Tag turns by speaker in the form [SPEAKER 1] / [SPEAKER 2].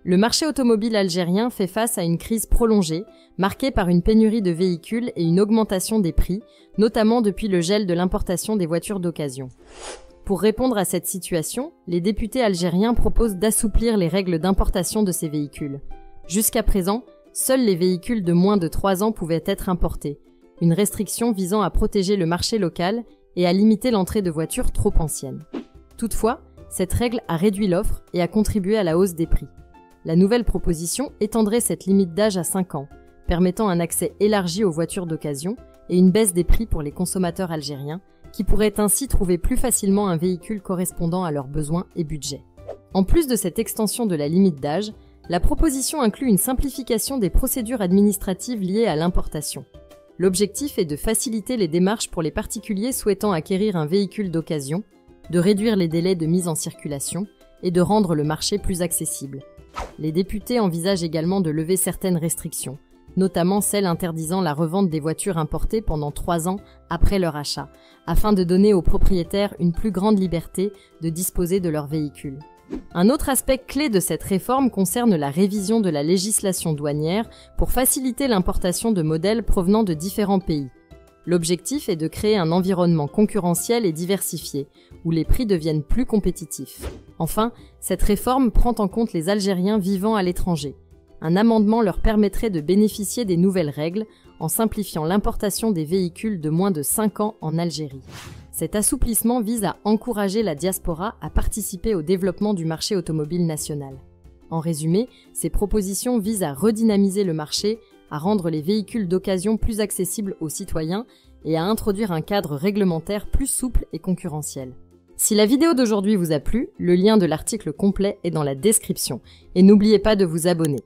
[SPEAKER 1] Le marché automobile algérien fait face à une crise prolongée, marquée par une pénurie de véhicules et une augmentation des prix, notamment depuis le gel de l'importation des voitures d'occasion. Pour répondre à cette situation, les députés algériens proposent d'assouplir les règles d'importation de ces véhicules. Jusqu'à présent, seuls les véhicules de moins de 3 ans pouvaient être importés, une restriction visant à protéger le marché local et à limiter l'entrée de voitures trop anciennes. Toutefois, cette règle a réduit l'offre et a contribué à la hausse des prix. La nouvelle proposition étendrait cette limite d'âge à 5 ans, permettant un accès élargi aux voitures d'occasion et une baisse des prix pour les consommateurs algériens, qui pourraient ainsi trouver plus facilement un véhicule correspondant à leurs besoins et budgets. En plus de cette extension de la limite d'âge, la proposition inclut une simplification des procédures administratives liées à l'importation. L'objectif est de faciliter les démarches pour les particuliers souhaitant acquérir un véhicule d'occasion, de réduire les délais de mise en circulation et de rendre le marché plus accessible. Les députés envisagent également de lever certaines restrictions, notamment celles interdisant la revente des voitures importées pendant 3 ans après leur achat, afin de donner aux propriétaires une plus grande liberté de disposer de leur véhicule. Un autre aspect clé de cette réforme concerne la révision de la législation douanière pour faciliter l'importation de modèles provenant de différents pays. L'objectif est de créer un environnement concurrentiel et diversifié, où les prix deviennent plus compétitifs. Enfin, cette réforme prend en compte les Algériens vivant à l'étranger. Un amendement leur permettrait de bénéficier des nouvelles règles en simplifiant l'importation des véhicules de moins de 5 ans en Algérie. Cet assouplissement vise à encourager la diaspora à participer au développement du marché automobile national. En résumé, ces propositions visent à redynamiser le marché, à rendre les véhicules d'occasion plus accessibles aux citoyens et à introduire un cadre réglementaire plus souple et concurrentiel. Si la vidéo d'aujourd'hui vous a plu, le lien de l'article complet est dans la description et n'oubliez pas de vous abonner.